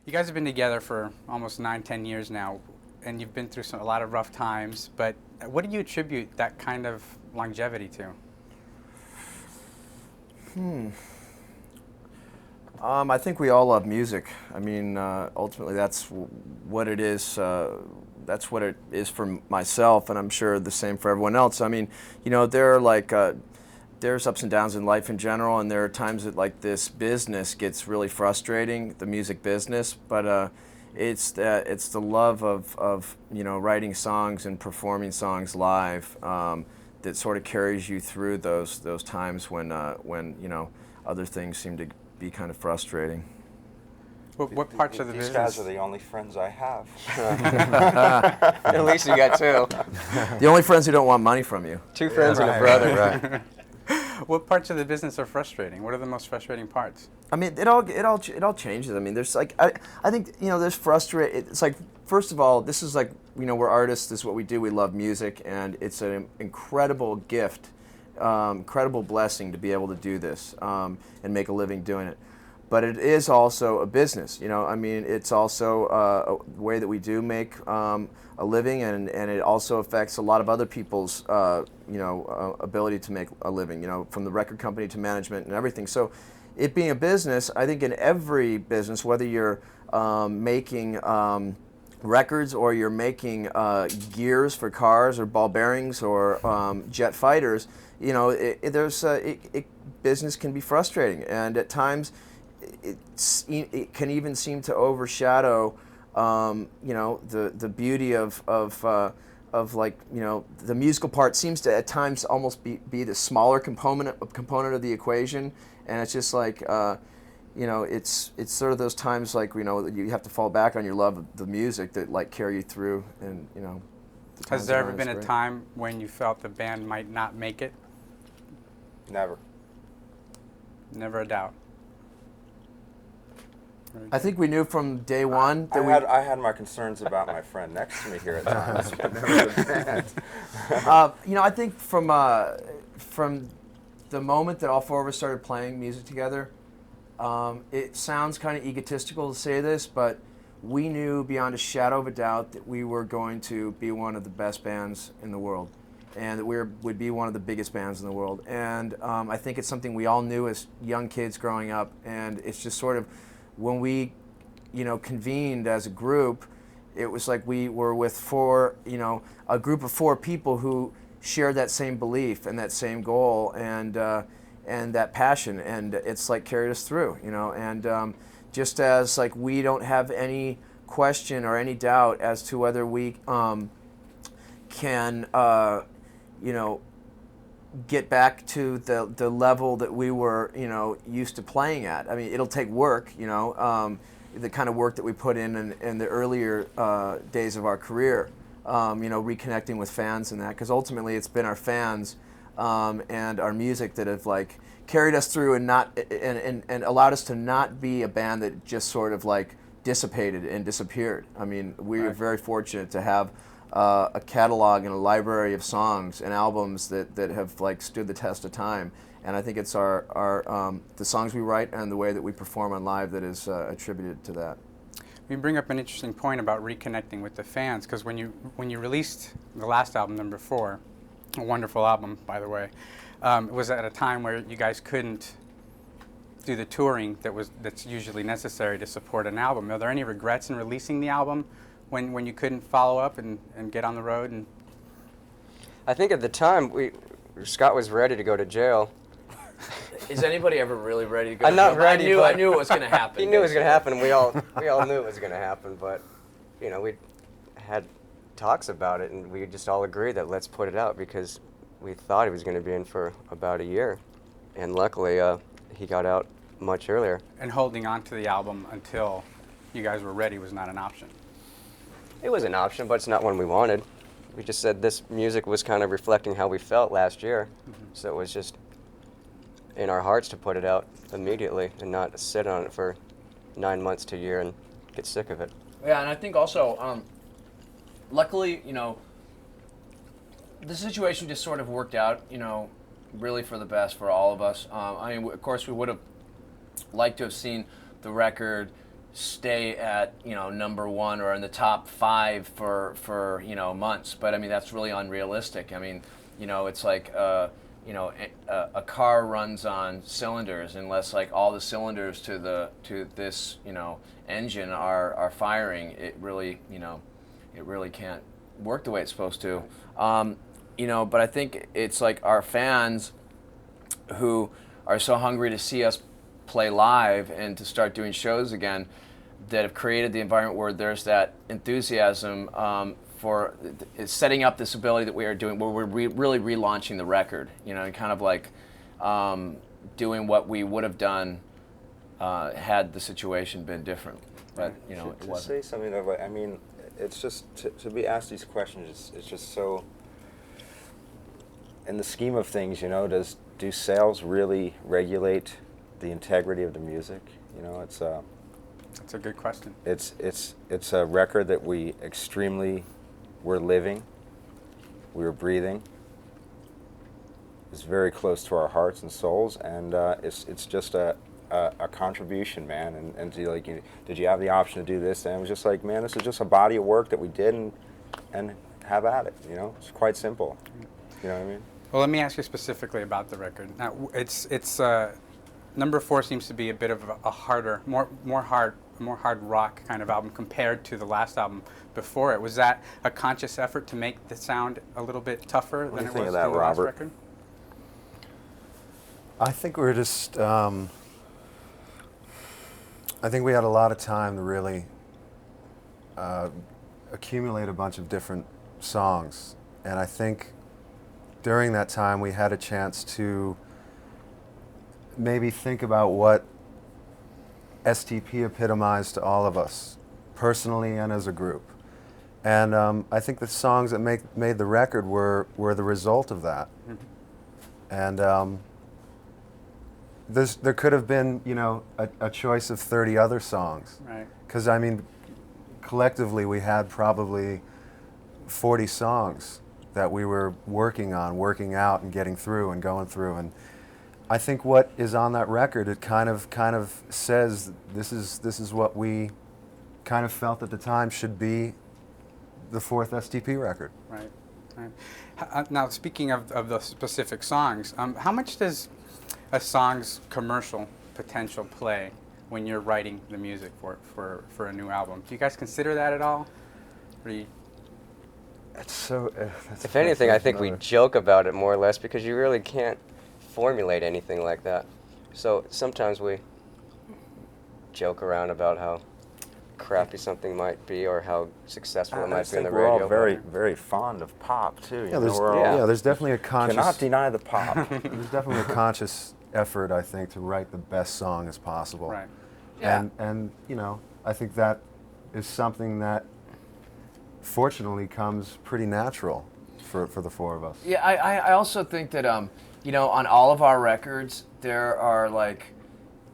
You guys have been together for almost 9, 10 years now, and you've been through a lot of rough times, but what do you attribute that kind of longevity to? I think we all love music. I mean, ultimately that's what it is. That's what it is for myself, and I'm sure the same for everyone else. I mean, you know, there's ups and downs in life in general, and there are times that like this business gets really frustrating, the music business. But it's the love of you know, writing songs and performing songs live that sort of carries you through those times when you know, other things seem to be kind of frustrating. What parts of the These business? guys are the only friends I have. At least you got two. The only friends who don't want money from you. Two friends and a brother. Right. What parts of the business are frustrating? What are the most frustrating parts? I mean, it all changes. I mean, there's like I think, you know, there's it's like, first of all, this is like, you know, we're artists. This is what we do. We love music, and it's an incredible gift, incredible blessing to be able to do this and make a living doing it. But it is also a business, you know. I mean, it's also a way that we do make a living, and it also affects a lot of other people's, you know, ability to make a living, you know, from the record company to management and everything. So it being a business, I think in every business, whether you're making records or you're making gears for cars or ball bearings or jet fighters, you know, business can be frustrating, and at times it can even seem to overshadow, you know, the beauty of like, you know, the musical part seems to at times almost be the smaller component of the equation, and it's just like, you know, it's sort of those times like, you know, you have to fall back on your love of the music that like carry you through, and you know. Has there ever been a time when you felt the band might not make it? Never. Never a doubt. I think we knew from day one that I had my concerns about my friend next to me here at times, but never the band. you know, I think from the moment that all four of us started playing music together, it sounds kind of egotistical to say this, but we knew beyond a shadow of a doubt that we were going to be one of the best bands in the world, and that we would be one of the biggest bands in the world. And I think it's something we all knew as young kids growing up, and it's just sort of, when we, you know, convened as a group, it was like we were with a group of four people who shared that same belief and that same goal and that passion, and it's like carried us through, you know. And just as like we don't have any question or any doubt as to whether we can, you know, get back to the level that we were, you know, used to playing at. I mean, it'll take work, you know, the kind of work that we put in the earlier days of our career, you know, reconnecting with fans and that, because ultimately it's been our fans and our music that have like carried us through and allowed us to not be a band that just sort of like dissipated and disappeared. I mean, we are very fortunate to have a catalog and a library of songs and albums that have like stood the test of time, and I think it's our the songs we write and the way that we perform on live that is attributed to that. You bring up an interesting point about reconnecting with the fans, because when you released the last album, number 4, a wonderful album by the way, it was at a time where you guys couldn't do the touring that's usually necessary to support an album. Are there any regrets in releasing the album when you couldn't follow up and get on the road? And I think at the time Scott was ready to go to jail. Is anybody ever really ready to go? I'm not ready. I knew it was going to happen. He knew it was going to happen. We all knew it was going to happen, but you know, we had talks about it, and we just all agreed that let's put it out, because we thought he was going to be in for about a year, and luckily he got out much earlier. And holding on to the album until you guys were ready was not an option. It was an option, but it's not one we wanted. We just said this music was kind of reflecting how we felt last year, so it was just in our hearts to put it out immediately and not sit on it for 9 months to a year and get sick of it. Yeah, and I think also, luckily, you know, the situation just sort of worked out, you know, really for the best for all of us. I mean, of course, we would have liked to have seen the record stay at, you know, #1 or in the top 5 for you know, months. But I mean, that's really unrealistic. I mean, you know, it's like you know, a car runs on cylinders unless like all the cylinders to this, you know, engine are firing. It really, you know, it really can't work the way it's supposed to. You know, but I think it's like our fans who are so hungry to see us play live and to start doing shows again that have created the environment where there's that enthusiasm for setting up this ability that we are doing, where we're really relaunching the record, you know, and kind of like doing what we would have done had the situation been different. But, you know, it to wasn't. say something that, I mean, it's just, to be asked these questions, it's just so, in the scheme of things, you know, do sales really regulate the integrity of the music? You know, it's That's a good question. it's a record that we're living, we're breathing. It's very close to our hearts and souls, and it's just a contribution, man. And did you have the option to do this? And it was just like, man, this is just a body of work that we did, and have at it. You know, it's quite simple. You know what I mean? Well, let me ask you specifically about the record. Now, it's #4 seems to be a bit of a harder, more hard rock kind of album compared to the last album before it. Was that a conscious effort to make the sound a little bit tougher What than do it you think was of that, in the last Robert? record? I think we're just, I think we had a lot of time to really accumulate a bunch of different songs. And I think during that time we had a chance to maybe think about what STP epitomized to all of us, personally and as a group. And I think the songs that made the record were the result of that. And there could have been, you know, a choice of 30 other songs. Right. Because, I mean, collectively we had probably 40 songs that we were working on, working out and getting through and going through. And I think what is on that record, it kind of says this is what we kind of felt at the time should be the 4th STP record. Right. Right. Now, speaking of the specific songs, how much does a song's commercial potential play when you're writing the music for a new album? Do you guys consider that at all? Or do you It's so. If anything, I think we joke about it more or less because you really can't formulate anything like that. So sometimes we joke around about how crappy something might be or how successful it might be on the radio. We're all very, very fond of pop too. You Yeah, know, there's, we're all, there's definitely a conscious. cannot deny the pop. There's definitely a conscious effort, I think, to write the best song as possible. Right. Yeah. And you know, I think that is something that fortunately comes pretty natural for the 4 of us. Yeah, I also think that, you know, on all of our records, there are like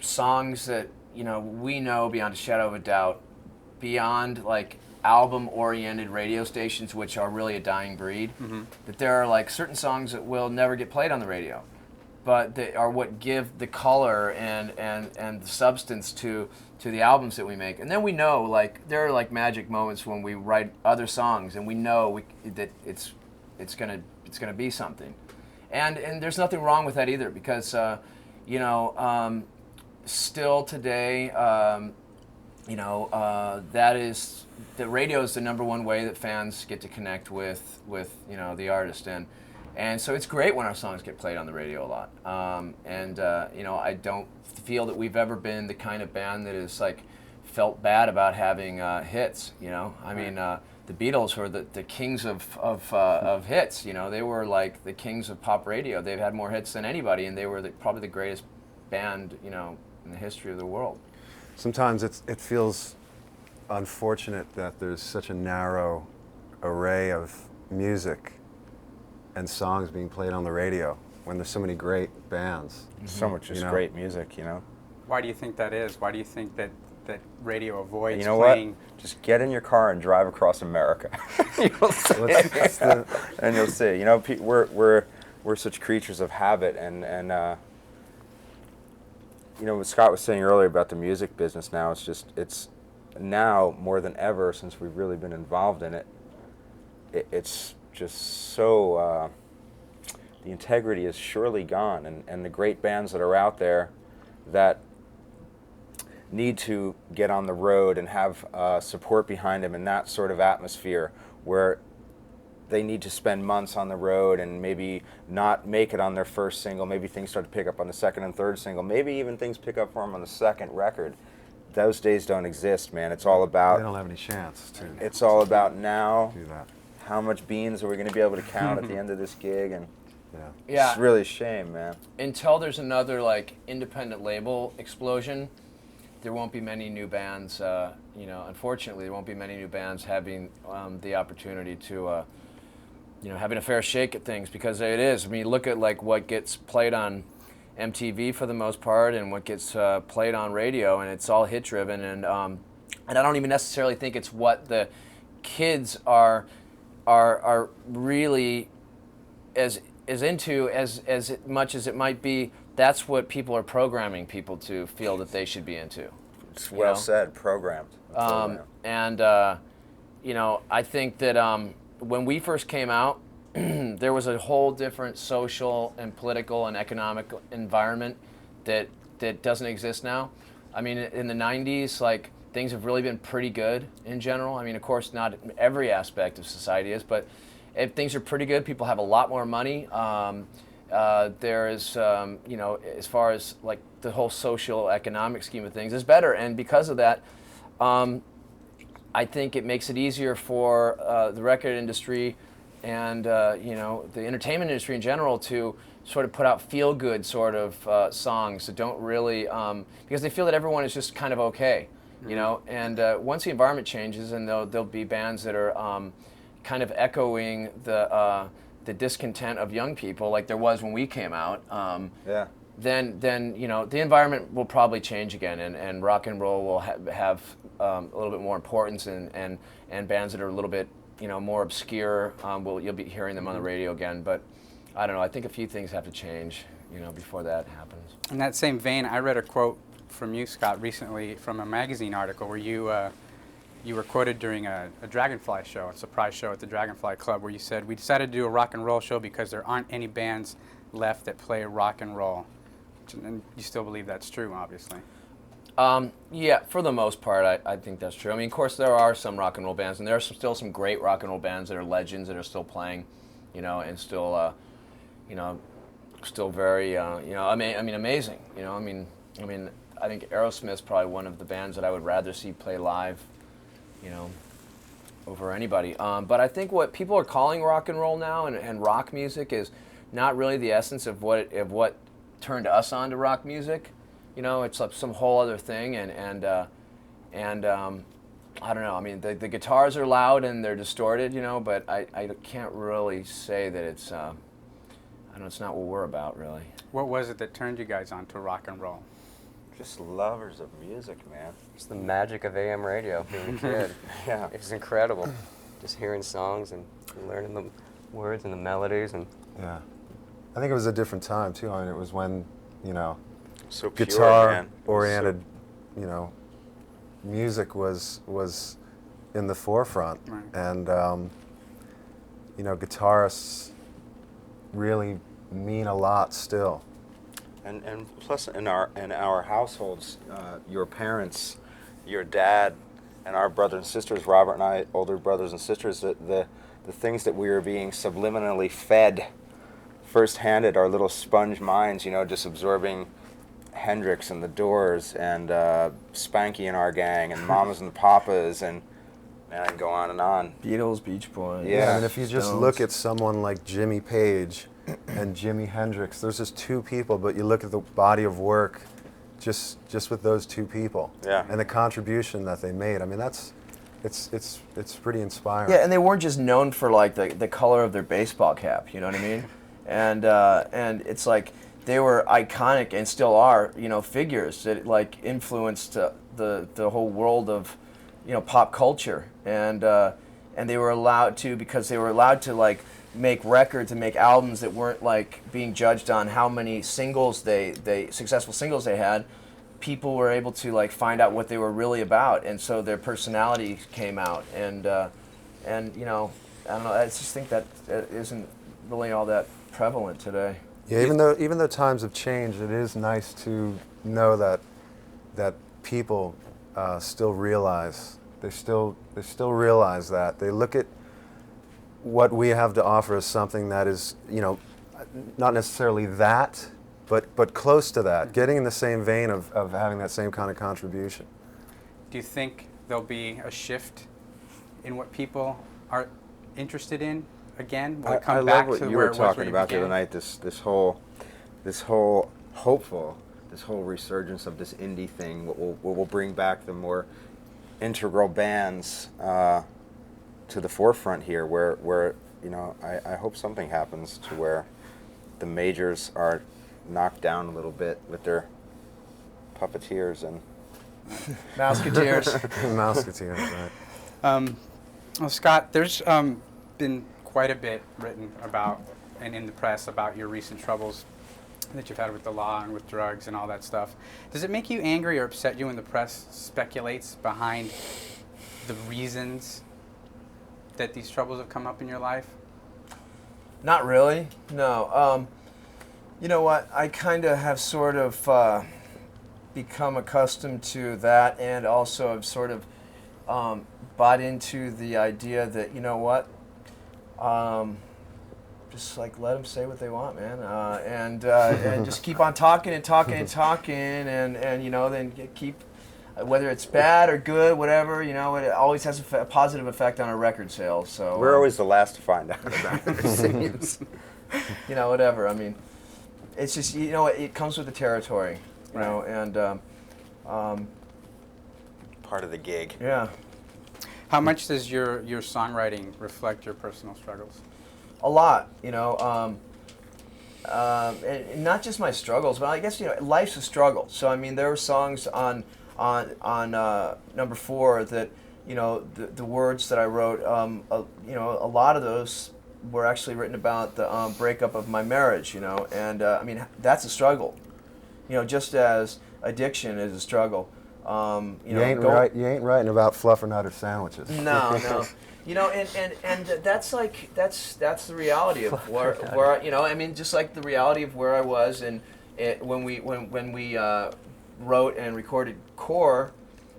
songs that, you know, we know beyond a shadow of a doubt, beyond like album-oriented radio stations, which are really a dying breed, that there are like certain songs that will never get played on the radio, but they are what give the color and the substance to the albums that we make. And then we know, like, there are like magic moments when we write other songs and we know that it's gonna be something. And there's nothing wrong with that either, because you know, still today, you know, that is, the radio is the #1 way that fans get to connect with you know, the artist, and so it's great when our songs get played on the radio a lot. You know, I don't feel that we've ever been the kind of band that is like felt bad about having hits. You know, I mean, the Beatles were the kings of hits. You know, they were like the kings of pop radio. They've had more hits than anybody, and they were probably the greatest band, you know, in the history of the world. Sometimes it feels unfortunate that there's such a narrow array of music and songs being played on the radio when there's so many great bands. So much just You know? great music, you know. Why do you think that is? Why do you think that radio avoids You know playing? what? Just get in your car and drive across America. You'll see. That's the- And you'll see. You know, we're such creatures of habit, and you know what Scott was saying earlier about the music business. Now it's now more than ever, since we've really been involved in it, it's just so, the integrity is surely gone, and the great bands that are out there that need to get on the road and have support behind them in that sort of atmosphere where they need to spend months on the road and maybe not make it on their first single, maybe things start to pick up on the second and third single, maybe even things pick up for them on the second record. Those days don't exist, man. It's all about... They don't have any chance to. It's all about now, do that. how much beans are we going to be able to count at the end of this gig, and Yeah. it's really a shame, man. Until there's another like independent label explosion, there won't be many new bands. Unfortunately, there won't be many new bands having the opportunity to, having a fair shake at things, because it is. I mean, look at like what gets played on MTV for the most part, and what gets played on radio, and it's all hit driven. And I don't even necessarily think it's what the kids are really as into as much as it might be. That's what people are programming people to feel that they should be into. It's well said, programmed. I think that when we first came out, there was a whole different social and political and economic environment that doesn't exist now. I mean, in the 90s, like, things have really been pretty good in general. I mean, of course, not every aspect of society is, but if things are pretty good, people have a lot more money. There is, as far as like the whole social economic scheme of things is better, and because of that, I think it makes it easier for the record industry and the entertainment industry in general to sort of put out feel-good sort of songs that don't really, because they feel that everyone is just kind of okay, And once the environment changes, and there'll be bands that are kind of echoing the discontent of young people, like there was when we came out. Then the environment will probably change again, and rock and roll will have a little bit more importance, and bands that are a little bit more obscure, you'll be hearing them on the radio again. But I don't know. I think a few things have to change, before that happens. In that same vein, I read a quote from you, Scott, recently from a magazine article where you were quoted during a Dragonfly show, a surprise show at the Dragonfly Club, where you said, "We decided to do a rock and roll show because there aren't any bands left that play rock and roll." And you still believe that's true, obviously. Yeah, for the most part, I think that's true. I mean, of course, there are some rock and roll bands, and there are still some great rock and roll bands that are legends that are still playing, and still, still very, amazing. I think Aerosmith's probably one of the bands that I would rather see play live, over anybody. But I think what people are calling rock and roll now and rock music is not really the essence of what turned us on to rock music. It's like some whole other thing, and I don't know. I mean, the guitars are loud and they're distorted, but I can't really say that it's it's not what we're about, really. What was it that turned you guys on to rock and roll? Just lovers of music, man. It's the magic of AM radio, being a kid. Yeah. It's incredible. Just hearing songs and learning the words and the melodies. And Yeah. I think it was a different time, too. I mean, it was when, So pure, man. guitar-oriented, music was in the forefront. Right. And, guitarists really mean a lot still. And plus in our households, your parents, your dad, and our brothers and sisters, Robert and I, older brothers and sisters, the things that we were being subliminally fed first-handed, our little sponge minds, just absorbing Hendrix and the Doors and Spanky and our gang and Mamas and the Papas, and I can go on and on. Beatles, Beach Boys. Yeah. I mean, if you just Stones. look at someone like Jimmy Page and Jimi Hendrix, there's just two people, but you look at the body of work just with those two people. Yeah. And the contribution that they made. I mean, it's pretty inspiring. Yeah, and they weren't just known for like the color of their baseball cap, you know what I mean? And it's like they were iconic and still are, figures that like influenced the whole world of, pop culture. And they were allowed to, because they were allowed to like make records and make albums that weren't like being judged on how many singles successful singles they had. people were able to like find out what they were really about, and so their personality came out, and you know, I don't know, I just think that isn't really all that prevalent today. Yeah, even though times have changed, it is nice to know that people still realize they still realize that they look at what we have to offer as something that is, you know, not necessarily that, but close to that, getting in the same vein of having that same kind of contribution. Do you think there'll be a shift in what people are interested in again? Will it come I back love what to you where were it was talking where you about the other began? night. This whole hopeful, this whole resurgence of this indie thing. What will bring back the more integral bands to the forefront here, where you know, I hope something happens to where the majors are knocked down a little bit with their puppeteers and Mouseketeers. Mouseketeers, right? Well, Scott, there's been quite a bit written about and in the press about your recent troubles that you've had with the law and with drugs and all that stuff. Does it make you angry or upset you when the press speculates behind the reasons that these troubles have come up in your life? Not really, no. You know what, I kind of have sort of become accustomed to that, and also I've sort of bought into the idea that, you know what, just like let them say what they want, man, and just keep on talking and talking and talking, and you know, then keep, whether it's bad or good, whatever, you know, it always has a positive effect on our record sales. So we're always the last to find out about it, it seems. you know, whatever. I mean, it's just, you know, it comes with the territory, you know, and Part of the gig. yeah. How much does your songwriting reflect your personal struggles? A lot, you know, and not just my struggles, but I guess, you know, life's a struggle. So I mean, there were songs on number 4 that, you know, the words that I wrote, you know, a lot of those were actually written about the breakup of my marriage, you know, and I mean, that's a struggle, you know, just as addiction is a struggle. You know, You ain't writing about fluffernutter sandwiches. No, no. You know, and that's like that's the reality of where you know, I mean, just like the reality of where I was, and when we wrote and recorded Core,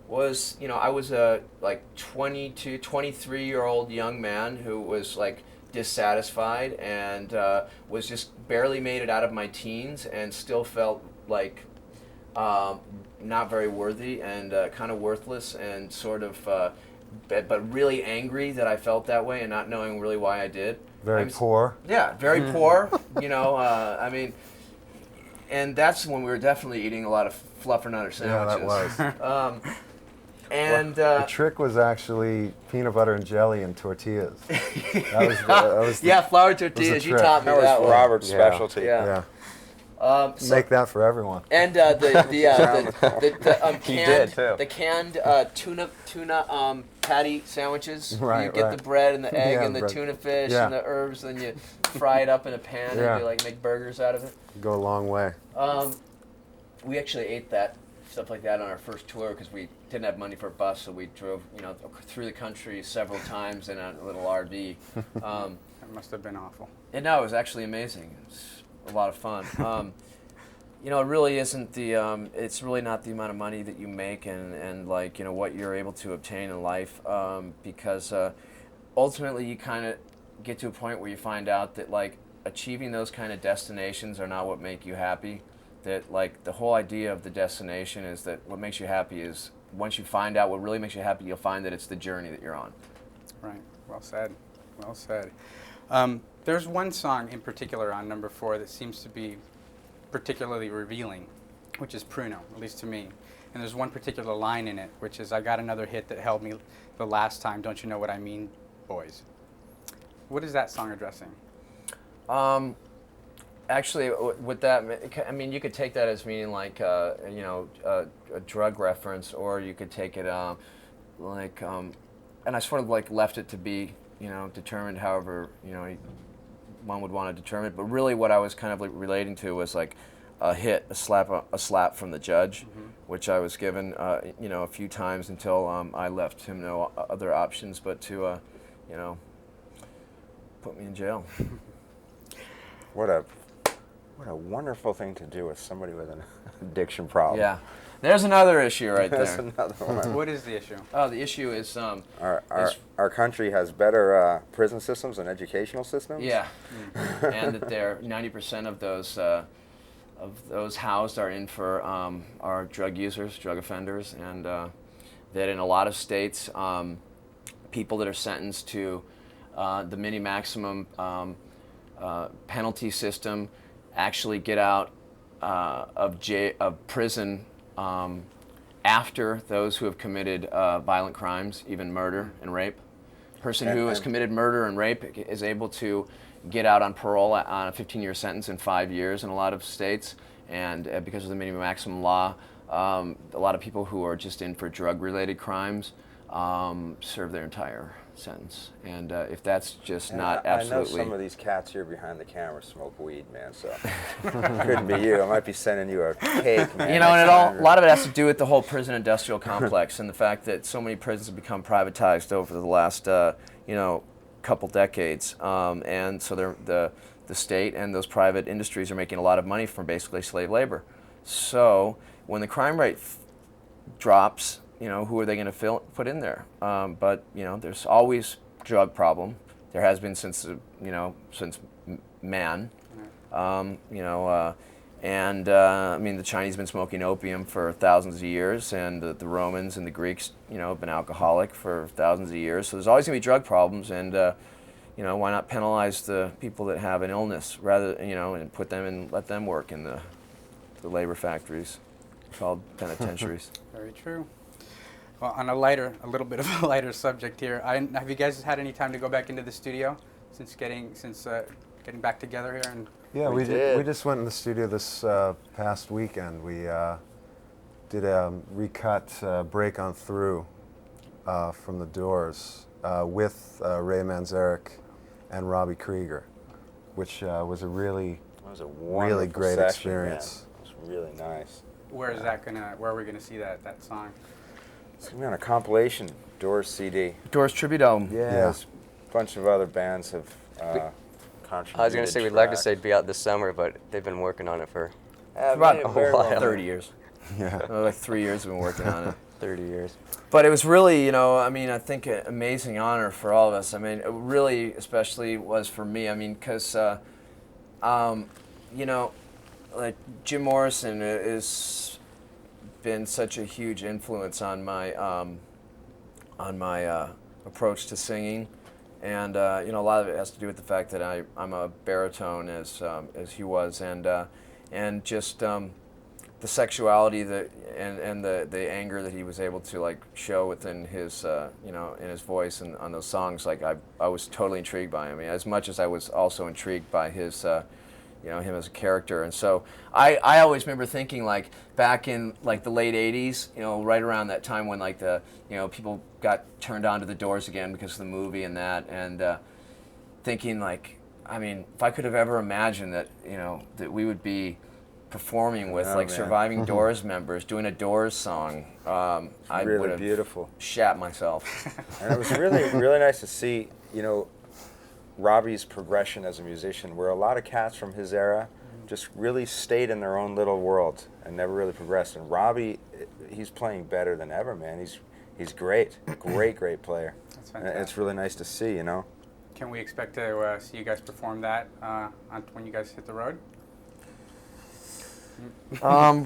was, you know, I was a like 22, 23-year-old young man who was like dissatisfied and was just barely made it out of my teens and still felt like not very worthy and kind of worthless and sort of but really angry that I felt that way and not knowing really why I did. Very poor. Yeah, very poor. You know, I mean, and that's when we were definitely eating a lot of fluffernutter sandwiches. Yeah, that was. And The trick was actually peanut butter and jelly and tortillas. That was the, yeah, flour tortillas. You trick. taught me That that was one. Robert's Yeah. specialty. Yeah. yeah. So- Make that for everyone. And He did, too. the canned tuna patty sandwiches. Right, You get right. the bread and the egg Yeah, and the bread. tuna fish Yeah. and the herbs, and you fry it up in a pan Yeah. and you like make burgers out of it. Go a long way. We actually ate that stuff like that on our first tour because we didn't have money for a bus, so we drove, you know, through the country several times in a little RV. That must have been awful. And no, it was actually amazing. It was a lot of fun. You know, it really isn't the, it's really not the amount of money that you make and like, you know, what you're able to obtain in life, because ultimately you kind of get to a point where you find out that like achieving those kind of destinations are not what make you happy. That like the whole idea of the destination is that what makes you happy is once you find out what really makes you happy, you'll find that it's the journey that you're on. Right. Well said. Well said. There's one song in particular on number 4 that seems to be particularly revealing, which is PRUNO, at least to me. And there's one particular line in it, which is, "I got another hit that held me the last time, don't you know what I mean, boys." What is that song addressing? Actually, with that, I mean, you could take that as meaning like, you know, a drug reference, or you could take it like, and I sort of like left it to be, you know, determined however, you know, one would want to determine it. But really what I was kind of like relating to was like a hit, a slap from the judge, which I was given, you know, a few times until I left him no other options but to, you know, put me in jail. What a wonderful thing to do with somebody with an addiction problem. Yeah. There's another issue right That's there. another one. What is the issue? Oh, the issue is, Our country has better prison systems and educational systems. yeah, and that they're 90% of those housed are in for are drug users, drug offenders, and that in a lot of states, people that are sentenced to the mini maximum penalty system actually get out of prison after those who have committed violent crimes, even murder and rape. A person who has committed murder and rape is able to get out on parole on a 15-year sentence in 5 years in a lot of states. And because of the minimum maximum law, a lot of people who are just in for drug-related crimes serve their entire sentence. And if that's just not absolutely... I know some of these cats here behind the camera smoke weed, man, so couldn't be you. I might be sending you a cake, man. You know, and a lot of it has to do with the whole prison industrial complex and the fact that so many prisons have become privatized over the last, you know, couple decades. And so the state and those private industries are making a lot of money from basically slave labor. So when the crime rate drops, you know, who are they going to put in there? But, you know, there's always drug problem. There has been since, you know, since man. You know, I mean, the Chinese have been smoking opium for thousands of years, and the Romans and the Greeks, you know, have been alcoholic for thousands of years. So there's always going to be drug problems, and, you know, why not penalize the people that have an illness rather, you know, and put them in, let them work in the labor factories called penitentiaries. Very true. Well, on a little bit of a lighter subject here, have you guys had any time to go back into the studio since getting back together here? And Yeah, We we did. just went in the studio this past weekend. We did a recut Break On Through from The Doors with Ray Manzarek and Robby Krieger, which was a really wonderful great session, experience. man. It was really nice. where are we gonna see that song? It's going to be on a compilation, Doors CD. Doors Tribute album. Yeah. A bunch of other bands have contributed. I was going to say we'd like to say tracks. it'd be out this summer, but they've been working on it for About Maybe very while. well. 30 years. Yeah. Like 3 years we've been working on it. 30 years. But it was really, you know, I mean, I think an amazing honor for all of us. I mean, it really, especially was for me. I mean, because, you know, like Jim Morrison is been such a huge influence on my approach to singing, and you know, a lot of it has to do with the fact that I'm a baritone as he was, and just the sexuality that and the anger that he was able to like show within his you know, in his voice and on those songs. Like I was totally intrigued by him. I mean, as much as I was also intrigued by his you know, him as a character. And so I always remember thinking, like, back in like the late 80s, you know, right around that time when like the, you know, people got turned on to the Doors again because of the movie and that, and thinking like, I mean, if I could have ever imagined that, you know, that we would be performing with like man. surviving Doors members doing a Doors song, I Really would have beautiful. shat myself. And it was really, really nice to see, you know, Robby's progression as a musician, where a lot of cats from his era just really stayed in their own little world and never really progressed. And Robby, he's playing better than ever, man. He's great, great player. That's And fantastic. it's really nice to see, you know. Can we expect to see you guys perform that when you guys hit the road? I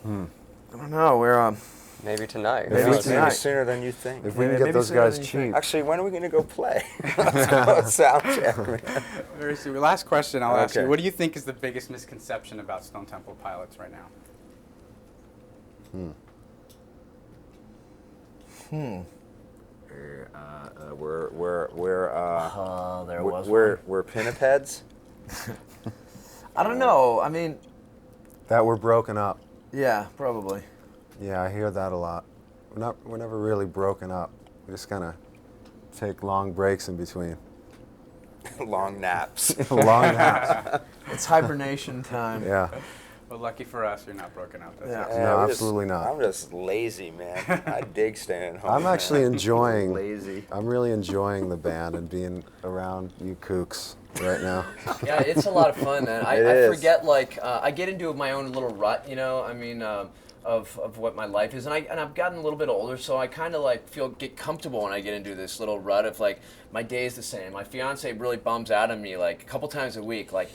don't know. We're Maybe tonight. Maybe Who knows? tonight. Maybe sooner than you think. If we can Maybe get those sooner guys than you cheap. think. Actually, when are we going to go play? Let's go sound check, man. Very soon. Last question I'll ask you. Okay. What do you think is the biggest misconception about Stone Temple Pilots right now? there was We're pinnipeds. I don't know. I mean, That we're broken up. yeah, probably. Yeah, I hear that a lot. We're never really broken up. We just kind of take long breaks in between. Long naps. Long naps. It's hibernation time. Yeah. Well, lucky for us, you're not broken out. That's Yeah. awesome. No, I'm absolutely not. I'm just lazy, man. I dig staying at home. I'm actually enjoying. Lazy. I'm really enjoying the band and being around you kooks right now. Yeah, it's a lot of fun, man. I It is. forget, like, I get into my own little rut, you know. I mean, of what my life is, and I've gotten a little bit older, so I kind of like get comfortable when I get into this little rut of like my day is the same. My fiance really bums out on me like a couple times a week, like.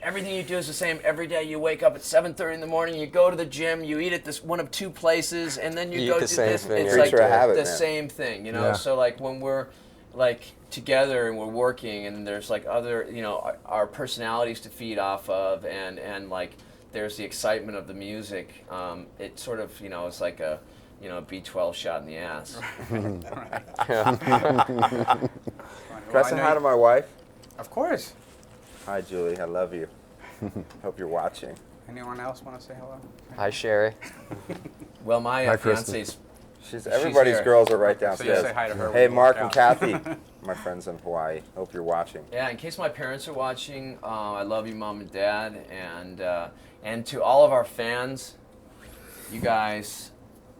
Everything you do is the same every day. You wake up at 7:30 in the morning. You go to the gym. You eat at this one of two places, and then you You go eat do the same this. thing It's every like day. Creature of habit, the man. same thing, you know. Yeah. So like when we're like together and we're working, and there's like other, you know, our personalities to feed off of, and like there's the excitement of the music. It sort of, you know, it's like a, you know, B12 shot in the ass. Kretz, say hi to my wife. Of course. Hi, Julie. I love you. Hope you're watching. Anyone else want to say hello? Hi, Sherry. Well, my Hi, Kristen. fiance's. Everybody's here. girls are right So you downstairs. say hi to her. Hey, when you Mark walk and out. Kathy, my friends in Hawaii. Hope you're watching. Yeah, in case my parents are watching, I love you, Mom and Dad, and to all of our fans, you guys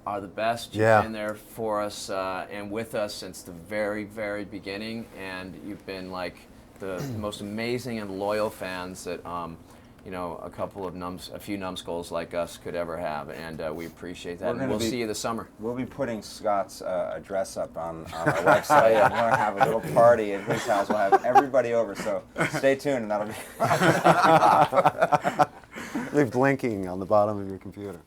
are the best. You've Yeah. been there for us and with us since the very, very beginning, and you've been like the most amazing and loyal fans that you know, a few numbskulls like us could ever have, and we appreciate that. We're And gonna we'll be- see you this summer. We'll be putting Scott's address up on our website. And we're going to have a little party at his house. We'll have everybody over, so stay tuned, and that'll be... They're blinking on the bottom of your computer.